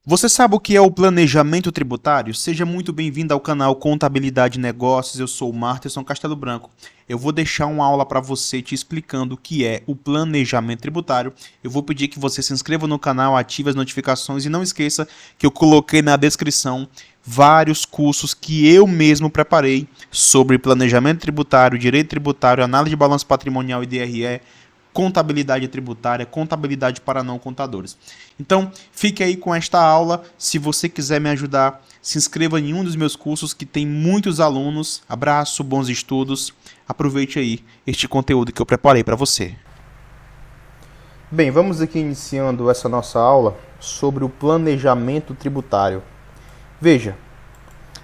Você sabe o que é o planejamento tributário? Seja muito bem-vindo ao canal Contabilidade e Negócios. Eu sou o Marterson Castelo Branco. Eu vou deixar uma aula para você te explicando o que é o planejamento tributário. Eu vou pedir que você se inscreva no canal, ative as notificações e não esqueça que eu coloquei na descrição vários cursos que eu mesmo preparei sobre planejamento tributário, direito tributário, análise de balanço patrimonial e DRE, contabilidade tributária, contabilidade para não contadores. Então, fique aí com esta aula. Se você quiser me ajudar, se inscreva em um dos meus cursos que tem muitos alunos. Abraço, bons estudos. Aproveite aí este conteúdo que eu preparei para você. Bem, vamos aqui iniciando essa nossa aula sobre o planejamento tributário. Veja,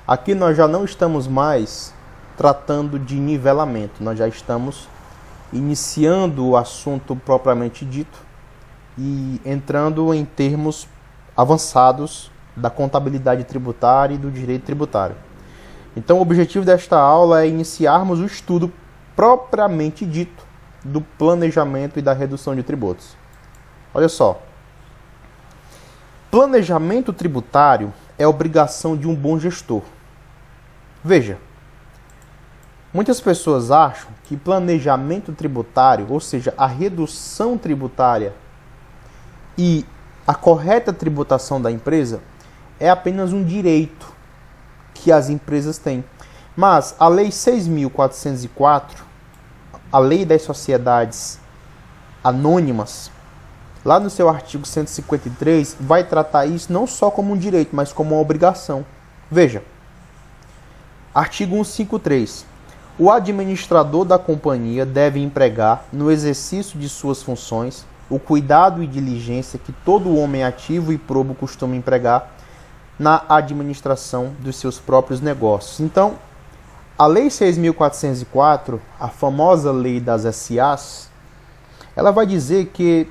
aqui nós já não estamos mais tratando de nivelamento, nós já estamos iniciando o assunto propriamente dito e entrando em termos avançados da contabilidade tributária e do direito tributário. Então, o objetivo desta aula é iniciarmos o estudo propriamente dito do planejamento e da redução de tributos. Olha só, planejamento tributário é obrigação de um bom gestor. Veja, muitas pessoas acham que planejamento tributário, ou seja, a redução tributária e a correta tributação da empresa, é apenas um direito que as empresas têm. Mas a Lei 6.404, a Lei das Sociedades Anônimas, lá no seu artigo 153, vai tratar isso não só como um direito, mas como uma obrigação. Veja, artigo 153. O administrador da companhia deve empregar, no exercício de suas funções, o cuidado e diligência que todo homem ativo e probo costuma empregar na administração dos seus próprios negócios. Então, a Lei 6.404, a famosa Lei das SAs, ela vai dizer que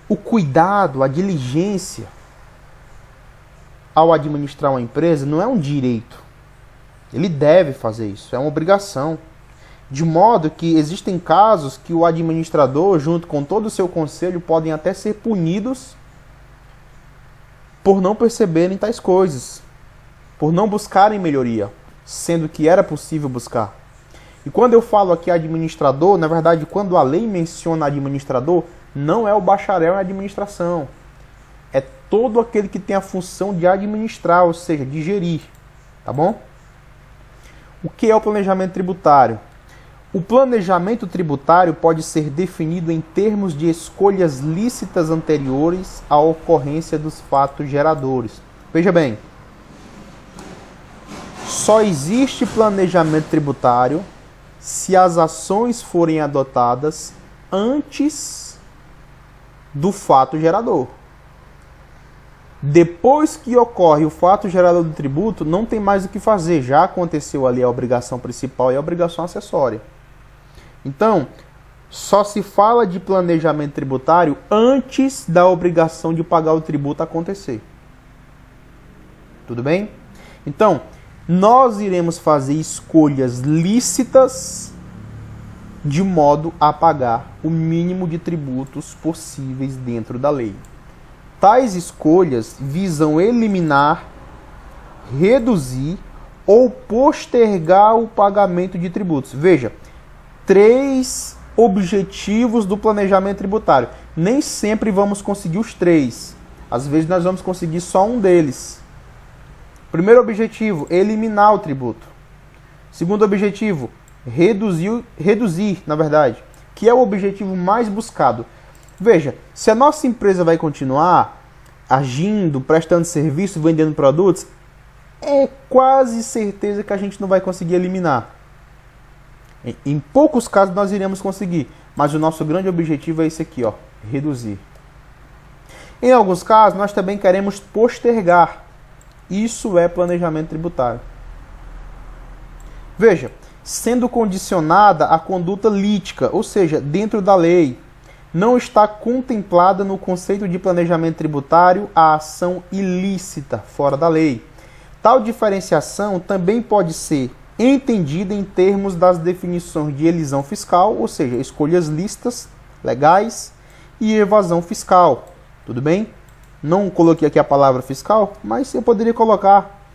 o cuidado, a diligência ao administrar uma empresa não é um direito. Ele deve fazer isso, é uma obrigação. De modo que existem casos que o administrador, junto com todo o seu conselho, podem até ser punidos por não perceberem tais coisas, por não buscarem melhoria, sendo que era possível buscar. E quando eu falo aqui administrador, na verdade, quando a lei menciona administrador, não é o bacharel em administração. É todo aquele que tem a função de administrar, ou seja, de gerir. Tá bom? O que é o planejamento tributário? O planejamento tributário pode ser definido em termos de escolhas lícitas anteriores à ocorrência dos fatos geradores. Veja bem, só existe planejamento tributário se as ações forem adotadas antes do fato gerador. Depois que ocorre o fato gerador do tributo, não tem mais o que fazer. Já aconteceu ali a obrigação principal e a obrigação acessória. Então, só se fala de planejamento tributário antes da obrigação de pagar o tributo acontecer. Tudo bem? Então, nós iremos fazer escolhas lícitas de modo a pagar o mínimo de tributos possíveis dentro da lei. Tais escolhas visam eliminar, reduzir ou postergar o pagamento de tributos. Veja, 3 objetivos do planejamento tributário. Nem sempre vamos conseguir os 3. Às vezes nós vamos conseguir só um deles. Primeiro objetivo, eliminar o tributo. Segundo objetivo, reduzir, na verdade, que é o objetivo mais buscado. Veja, se a nossa empresa vai continuar agindo, prestando serviço, vendendo produtos, é quase certeza que a gente não vai conseguir eliminar. Em poucos casos nós iremos conseguir, mas o nosso grande objetivo é esse aqui, ó, reduzir. Em alguns casos nós também queremos postergar. Isso é planejamento tributário. Veja, sendo condicionada a conduta lítica, ou seja, dentro da lei, não está contemplada no conceito de planejamento tributário a ação ilícita, fora da lei. Tal diferenciação também pode ser entendida em termos das definições de elisão fiscal, ou seja, escolhas lícitas, legais, e evasão fiscal. Tudo bem? Não coloquei aqui a palavra fiscal, mas eu poderia colocar,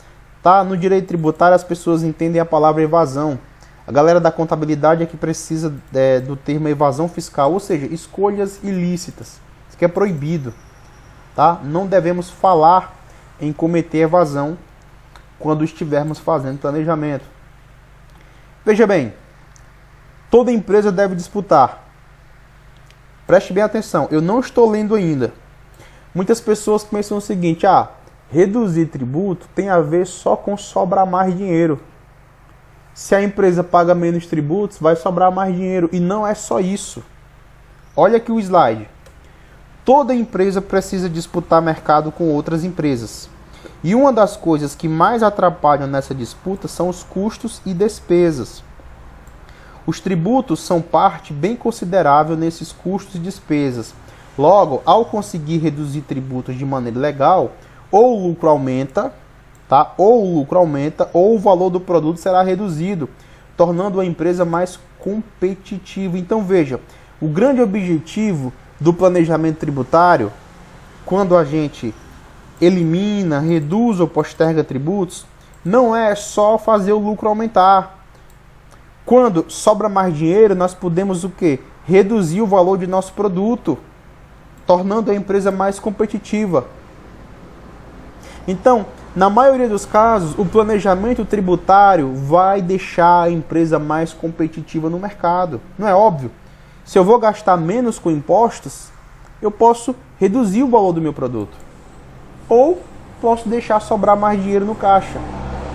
tá? No direito tributário as pessoas entendem a palavra evasão. A galera da contabilidade é que precisa do termo evasão fiscal, ou seja, escolhas ilícitas. Isso que é proibido, tá? Não devemos falar em cometer evasão quando estivermos fazendo planejamento. Veja bem, toda empresa deve disputar. Preste bem atenção, eu não estou lendo ainda. Muitas pessoas pensam o seguinte, reduzir tributo tem a ver só com sobrar mais dinheiro. Se a empresa paga menos tributos, vai sobrar mais dinheiro. E não é só isso. Olha aqui o slide. Toda empresa precisa disputar mercado com outras empresas. E uma das coisas que mais atrapalham nessa disputa são os custos e despesas. Os tributos são parte bem considerável nesses custos e despesas. Logo, ao conseguir reduzir tributos de maneira legal, ou o lucro aumenta, tá? Ou o lucro aumenta, ou o valor do produto será reduzido, tornando a empresa mais competitiva. Então veja, o grande objetivo do planejamento tributário, quando a gente elimina, reduz ou posterga tributos, não é só fazer o lucro aumentar. Quando sobra mais dinheiro, nós podemos o quê? Reduzir o valor de nosso produto, tornando a empresa mais competitiva. Então, na maioria dos casos, o planejamento tributário vai deixar a empresa mais competitiva no mercado. Não é óbvio? Se eu vou gastar menos com impostos, eu posso reduzir o valor do meu produto. Ou posso deixar sobrar mais dinheiro no caixa.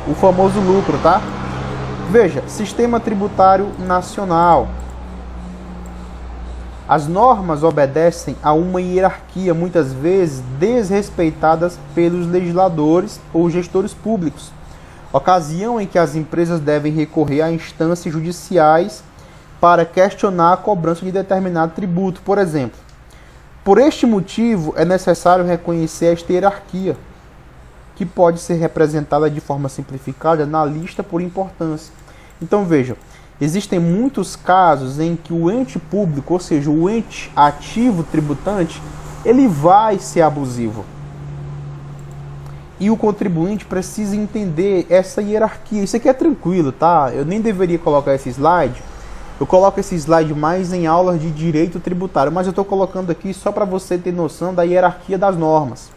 O famoso lucro, tá? Veja, sistema tributário nacional. As normas obedecem a uma hierarquia, muitas vezes desrespeitadas pelos legisladores ou gestores públicos, ocasião em que as empresas devem recorrer a instâncias judiciais para questionar a cobrança de determinado tributo, por exemplo. Por este motivo, é necessário reconhecer esta hierarquia, que pode ser representada de forma simplificada na lista por importância. Então veja, existem muitos casos em que o ente público, ou seja, o ente ativo tributante, ele vai ser abusivo. E o contribuinte precisa entender essa hierarquia. Isso aqui é tranquilo, tá? Eu nem deveria colocar esse slide. Eu coloco esse slide mais em aulas de direito tributário, mas eu estou colocando aqui só para você ter noção da hierarquia das normas.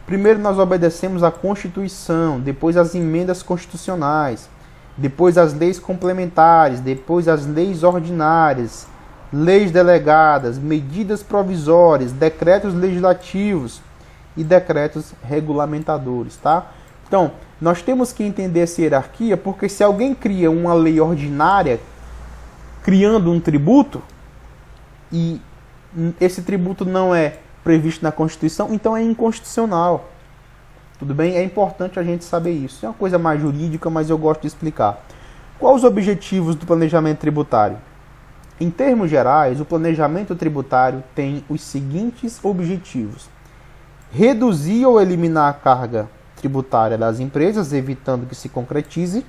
Primeiro nós obedecemos à Constituição, depois às emendas constitucionais, depois as leis complementares, depois as leis ordinárias, leis delegadas, medidas provisórias, decretos legislativos e decretos regulamentadores, tá? Então, nós temos que entender essa hierarquia, porque se alguém cria uma lei ordinária criando um tributo e esse tributo não é previsto na Constituição, então é inconstitucional. Tudo bem? É importante a gente saber isso. É uma coisa mais jurídica, mas eu gosto de explicar. Quais os objetivos do planejamento tributário? Em termos gerais, o planejamento tributário tem os seguintes objetivos: reduzir ou eliminar a carga tributária das empresas, evitando que se concretize.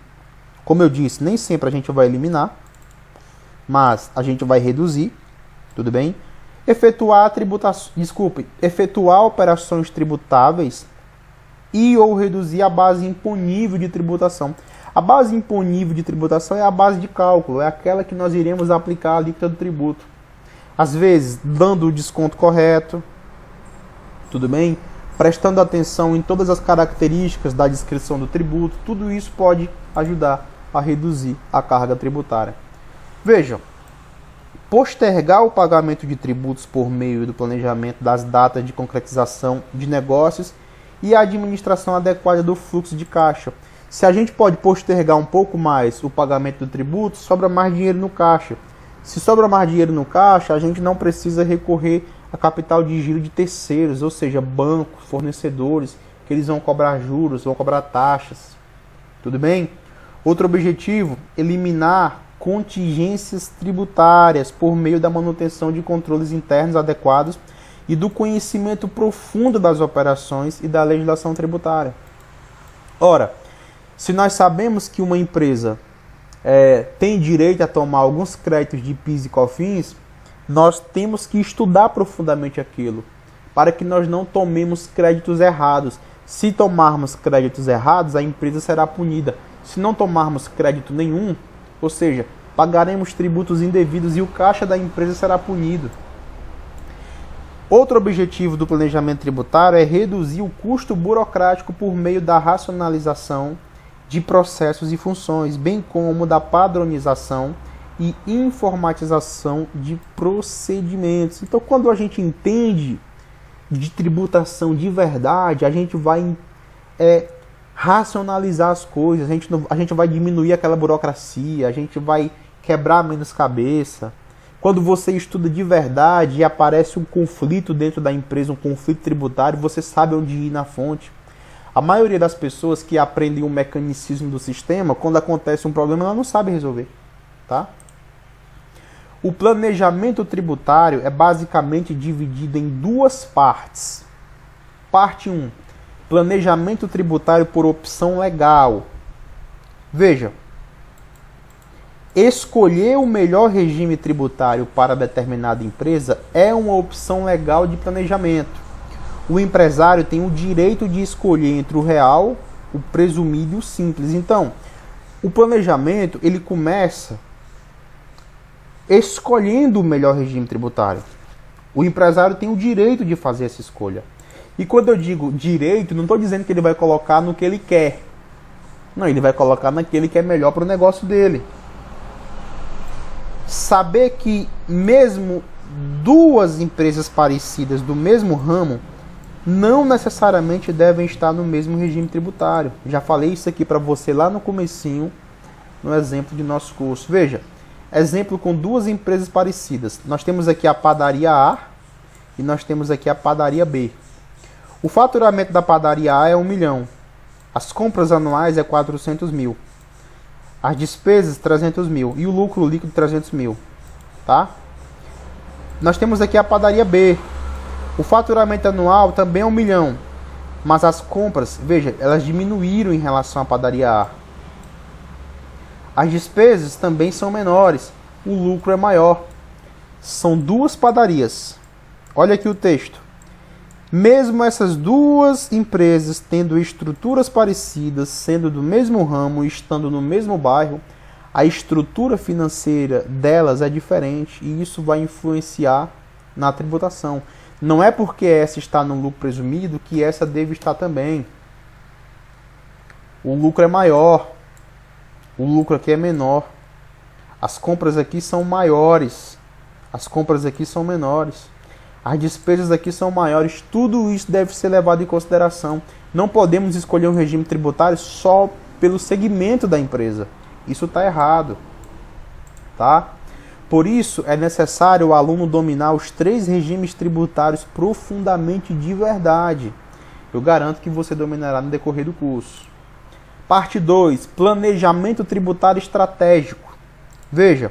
Como eu disse, nem sempre a gente vai eliminar, mas a gente vai reduzir, tudo bem? Efetuar operações tributáveis e ou reduzir a base imponível de tributação. A base imponível de tributação é a base de cálculo, é aquela que nós iremos aplicar a alíquota do tributo. Às vezes, dando o desconto correto, tudo bem? Prestando atenção em todas as características da descrição do tributo, tudo isso pode ajudar a reduzir a carga tributária. Vejam, postergar o pagamento de tributos por meio do planejamento das datas de concretização de negócios e a administração adequada do fluxo de caixa. Se a gente pode postergar um pouco mais o pagamento do tributo, sobra mais dinheiro no caixa. Se sobra mais dinheiro no caixa, a gente não precisa recorrer a capital de giro de terceiros, ou seja, bancos, fornecedores, que eles vão cobrar juros, vão cobrar taxas. Tudo bem? Outro objetivo, eliminar contingências tributárias por meio da manutenção de controles internos adequados e do conhecimento profundo das operações e da legislação tributária. Ora, se nós sabemos que uma empresa tem direito a tomar alguns créditos de PIS e COFINS, nós temos que estudar profundamente aquilo, para que nós não tomemos créditos errados. Se tomarmos créditos errados, a empresa será punida. Se não tomarmos crédito nenhum, ou seja, pagaremos tributos indevidos e o caixa da empresa será punido. Outro objetivo do planejamento tributário é reduzir o custo burocrático por meio da racionalização de processos e funções, bem como da padronização e informatização de procedimentos. Então, quando a gente entende de tributação de verdade, a gente vai racionalizar as coisas, a gente vai diminuir aquela burocracia, a gente vai quebrar menos cabeça. Quando você estuda de verdade e aparece um conflito dentro da empresa, um conflito tributário, você sabe onde ir na fonte. A maioria das pessoas que aprendem o mecanicismo do sistema, quando acontece um problema, ela não sabe resolver. Tá? O planejamento tributário é basicamente dividido em duas partes. Parte 1. Planejamento tributário por opção legal. Veja. Escolher o melhor regime tributário para determinada empresa é uma opção legal de planejamento. O empresário tem o direito de escolher entre o real, o presumido e o simples. Então, o planejamento ele começa escolhendo o melhor regime tributário. O empresário tem o direito de fazer essa escolha. E quando eu digo direito, não estou dizendo que ele vai colocar no que ele quer. Não, ele vai colocar naquele que é melhor para o negócio dele. Saber que mesmo duas empresas parecidas do mesmo ramo não necessariamente devem estar no mesmo regime tributário. Já falei isso aqui para você lá no comecinho, no exemplo de nosso curso. Veja, exemplo com duas empresas parecidas. Nós temos aqui a padaria A e nós temos aqui a padaria B. O faturamento da padaria A é 1 milhão. As compras anuais é 400 mil. As despesas, 300 mil. E o lucro líquido, 300 mil. Tá? Nós temos aqui a padaria B. O faturamento anual também é 1 milhão. Mas as compras, veja, elas diminuíram em relação à padaria A. As despesas também são menores. O lucro é maior. São duas padarias. Olha aqui o texto. Mesmo essas duas empresas tendo estruturas parecidas, sendo do mesmo ramo e estando no mesmo bairro, a estrutura financeira delas é diferente e isso vai influenciar na tributação. Não é porque essa está no lucro presumido que essa deve estar também. O lucro é maior, o lucro aqui é menor. As compras aqui são maiores, as compras aqui são menores. As despesas aqui são maiores, tudo isso deve ser levado em consideração. Não podemos escolher um regime tributário só pelo segmento da empresa. Isso está errado. Tá? Por isso, é necessário o aluno dominar os 3 regimes tributários profundamente de verdade. Eu garanto que você dominará no decorrer do curso. Parte 2. Planejamento tributário estratégico. Veja.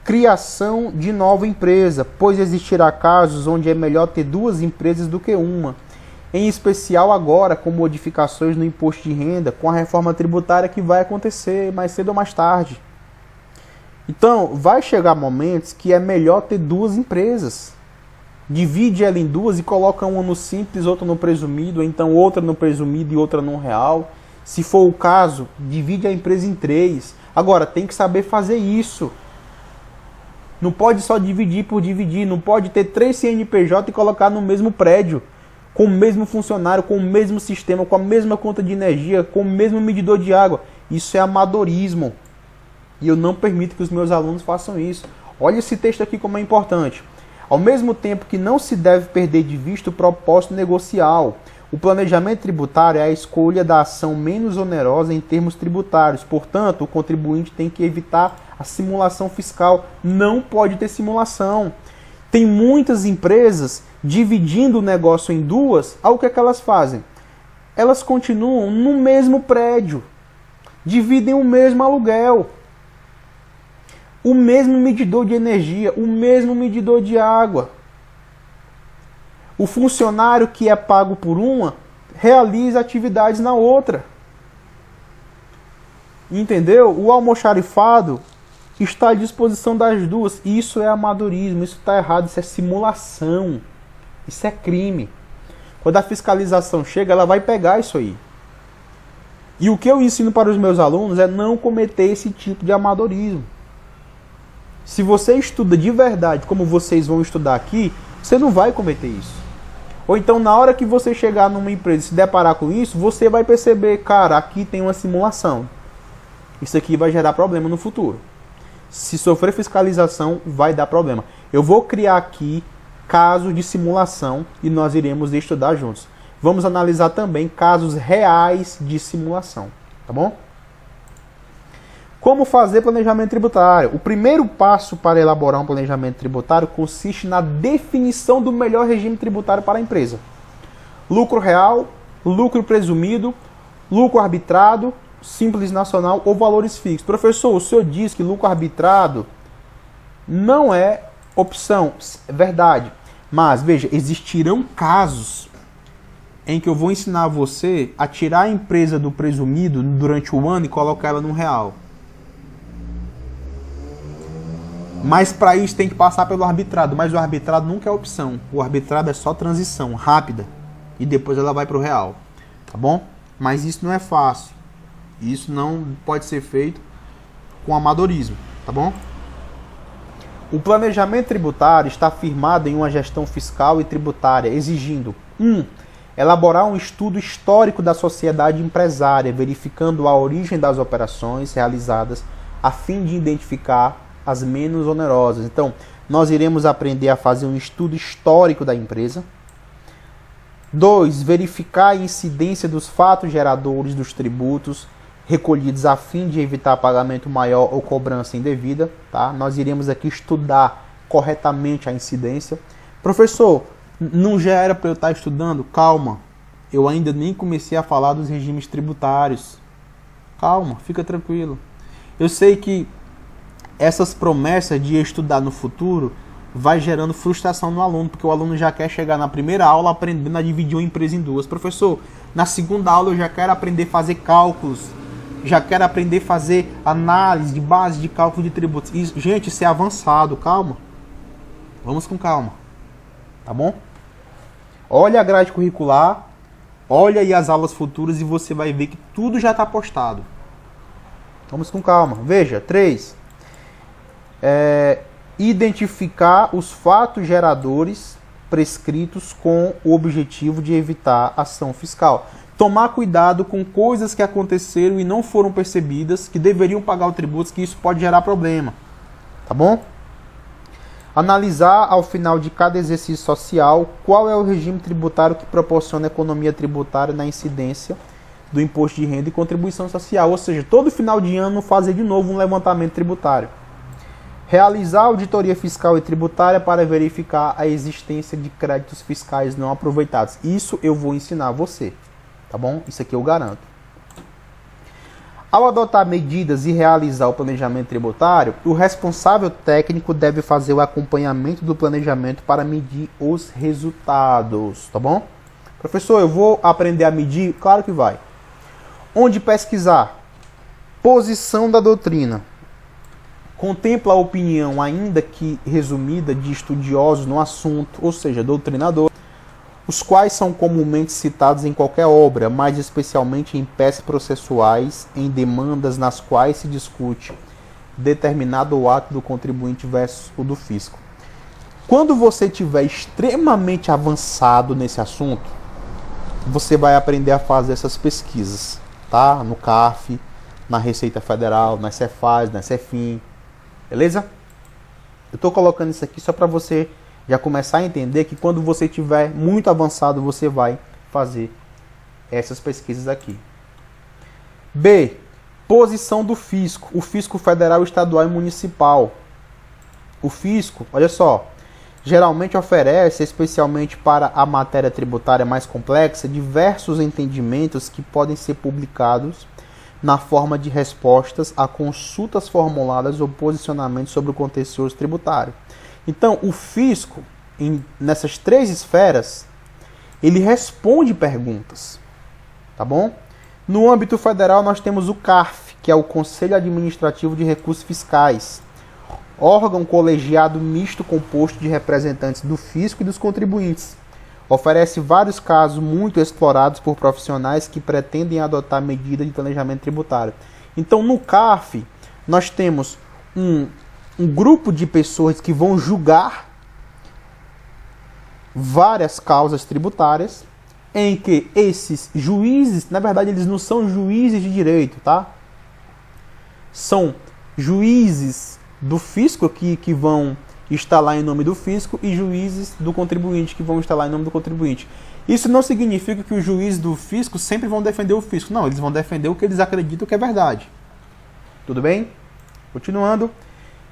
Criação de nova empresa, pois existirá casos onde é melhor ter 2 empresas do que uma. Em especial agora, com modificações no imposto de renda, com a reforma tributária que vai acontecer mais cedo ou mais tarde. Então, vai chegar momentos que é melhor ter 2 empresas. Divide ela em 2 e coloca uma no simples, outra no presumido, ou então outra no presumido e outra no real. Se for o caso, divide a empresa em 3. Agora, tem que saber fazer isso. Não pode só dividir por dividir, não pode ter 3 CNPJ e colocar no mesmo prédio, com o mesmo funcionário, com o mesmo sistema, com a mesma conta de energia, com o mesmo medidor de água. Isso é amadorismo. E eu não permito que os meus alunos façam isso. Olha esse texto aqui como é importante. Ao mesmo tempo que não se deve perder de vista o propósito negocial. O planejamento tributário é a escolha da ação menos onerosa em termos tributários. Portanto, o contribuinte tem que evitar a simulação fiscal. Não pode ter simulação. Tem muitas empresas dividindo o negócio em 2. Aí o que é que elas fazem? Elas continuam no mesmo prédio. Dividem o mesmo aluguel. O mesmo medidor de energia. O mesmo medidor de água. O funcionário que é pago por uma realiza atividades na outra. Entendeu? O almoxarifado está à disposição das duas. Isso é amadorismo, isso está errado, isso é simulação. Isso é crime. Quando a fiscalização chega, ela vai pegar isso aí. E o que eu ensino para os meus alunos é não cometer esse tipo de amadorismo. Se você estuda de verdade, como vocês vão estudar aqui, você não vai cometer isso. Ou então, na hora que você chegar numa empresa e se deparar com isso, você vai perceber, cara, aqui tem uma simulação. Isso aqui vai gerar problema no futuro. Se sofrer fiscalização, vai dar problema. Eu vou criar aqui casos de simulação e nós iremos estudar juntos. Vamos analisar também casos reais de simulação, tá bom? Como fazer planejamento tributário? O primeiro passo para elaborar um planejamento tributário consiste na definição do melhor regime tributário para a empresa. Lucro real, lucro presumido, lucro arbitrado, simples nacional ou valores fixos. Professor, o senhor diz que lucro arbitrado não é opção. É verdade. Mas, veja, existirão casos em que eu vou ensinar você a tirar a empresa do presumido durante o ano e colocar ela no real. Mas para isso tem que passar pelo arbitrado. Mas o arbitrado nunca é opção. O arbitrado é só transição rápida. E depois ela vai para o real. Tá bom? Mas isso não é fácil. Isso não pode ser feito com amadorismo. Tá bom? O planejamento tributário está firmado em uma gestão fiscal e tributária, exigindo 1. Elaborar um estudo histórico da sociedade empresária, verificando a origem das operações realizadas, a fim de identificar as menos onerosas. Então, nós iremos aprender a fazer um estudo histórico da empresa. 2. Verificar a incidência dos fatos geradores dos tributos recolhidos a fim de evitar pagamento maior ou cobrança indevida. Tá? Nós iremos aqui estudar corretamente a incidência. Professor, não já era para eu estar estudando? Calma, eu ainda nem comecei a falar dos regimes tributários. Calma, fica tranquilo. Eu sei que essas promessas de estudar no futuro vai gerando frustração no aluno, porque o aluno já quer chegar na primeira aula aprendendo a dividir uma empresa em duas. Professor, na segunda aula eu já quero aprender a fazer cálculos, já quero aprender a fazer análise de base de cálculo de tributos. Isso, gente, isso é avançado, calma. Vamos com calma, tá bom? Olha a grade curricular, olha aí as aulas futuras e você vai ver que tudo já está postado. Vamos com calma. Veja, 3. Identificar os fatos geradores prescritos com o objetivo de evitar ação fiscal. Tomar cuidado com coisas que aconteceram e não foram percebidas, que deveriam pagar o tributo, que isso pode gerar problema. Tá bom? Analisar ao final de cada exercício social qual é o regime tributário que proporciona economia tributária na incidência do imposto de renda e contribuição social. Ou seja, todo final de ano fazer de novo um levantamento tributário. Realizar auditoria fiscal e tributária para verificar a existência de créditos fiscais não aproveitados. Isso eu vou ensinar você, tá bom? Isso aqui eu garanto. Ao adotar medidas e realizar o planejamento tributário, o responsável técnico deve fazer o acompanhamento do planejamento para medir os resultados, tá bom? Professor, eu vou aprender a medir? Claro que vai. Onde pesquisar? Posição da doutrina. Contempla a opinião, ainda que resumida, de estudiosos no assunto, ou seja, doutrinador, os quais são comumente citados em qualquer obra, mais especialmente em peças processuais, em demandas nas quais se discute determinado ato do contribuinte versus o do fisco. Quando você estiver extremamente avançado nesse assunto, você vai aprender a fazer essas pesquisas, tá? No CARF, na Receita Federal, na Cefaz, na Cefim. Beleza? Eu estou colocando isso aqui só para você já começar a entender que quando você estiver muito avançado, você vai fazer essas pesquisas aqui. B. Posição do fisco. O fisco federal, estadual e municipal. O fisco, olha só, geralmente oferece, especialmente para a matéria tributária mais complexa, diversos entendimentos que podem ser publicados na forma de respostas a consultas formuladas ou posicionamentos sobre o contencioso tributário. Então, o fisco, nessas 3 esferas, ele responde perguntas, tá bom? No âmbito federal, nós temos o CARF, que é o Conselho Administrativo de Recursos Fiscais, órgão colegiado misto composto de representantes do fisco e dos contribuintes. oferece vários casos muito explorados por profissionais que pretendem adotar medidas de planejamento tributário. Então, no CARF, nós temos um grupo de pessoas que vão julgar várias causas tributárias, em que esses juízes, na verdade, eles não são juízes de direito, tá? São juízes do fisco que vão estar lá em nome do fisco e juízes do contribuinte que vão estar lá em nome do contribuinte. Isso não significa que os juízes do fisco sempre vão defender o fisco. Não, eles vão defender o que eles acreditam que é verdade. Tudo bem? Continuando.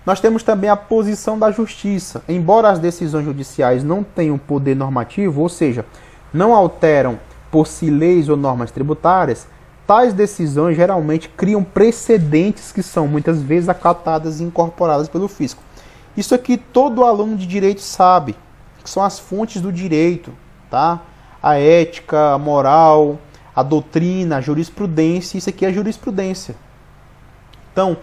Nós temos também a posição da justiça. Embora as decisões judiciais não tenham poder normativo, ou seja, não alteram por si leis ou normas tributárias, tais decisões geralmente criam precedentes que são muitas vezes acatadas e incorporadas pelo fisco. Isso aqui todo aluno de direito sabe, que são as fontes do direito, tá? A ética, a moral, a doutrina, a jurisprudência, isso aqui é jurisprudência. Então,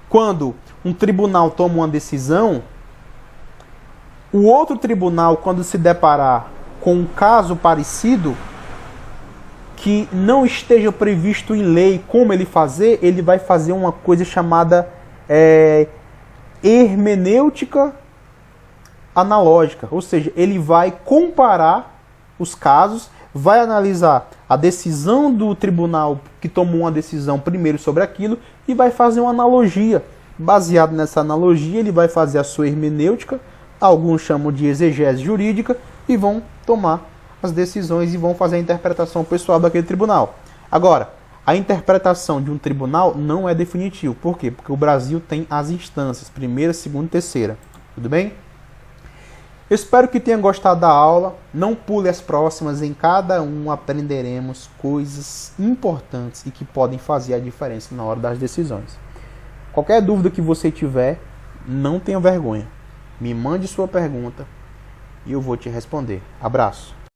quando um tribunal toma uma decisão, o outro tribunal, quando se deparar com um caso parecido, que não esteja previsto em lei como ele fazer, ele vai fazer uma coisa chamada hermenêutica analógica. Ou seja, ele vai comparar os casos, vai analisar a decisão do tribunal que tomou uma decisão primeiro sobre aquilo e vai fazer uma analogia. Baseado nessa analogia, ele vai fazer a sua hermenêutica, alguns chamam de exegese jurídica, e vão tomar as decisões e vão fazer a interpretação pessoal daquele tribunal. Agora, a interpretação de um tribunal não é definitivo. Por quê? Porque o Brasil tem as instâncias, primeira, segunda e terceira. Tudo bem? Espero que tenha gostado da aula. Não pule as próximas. Em cada um aprenderemos coisas importantes e que podem fazer a diferença na hora das decisões. Qualquer dúvida que você tiver, não tenha vergonha. Me mande sua pergunta e eu vou te responder. Abraço.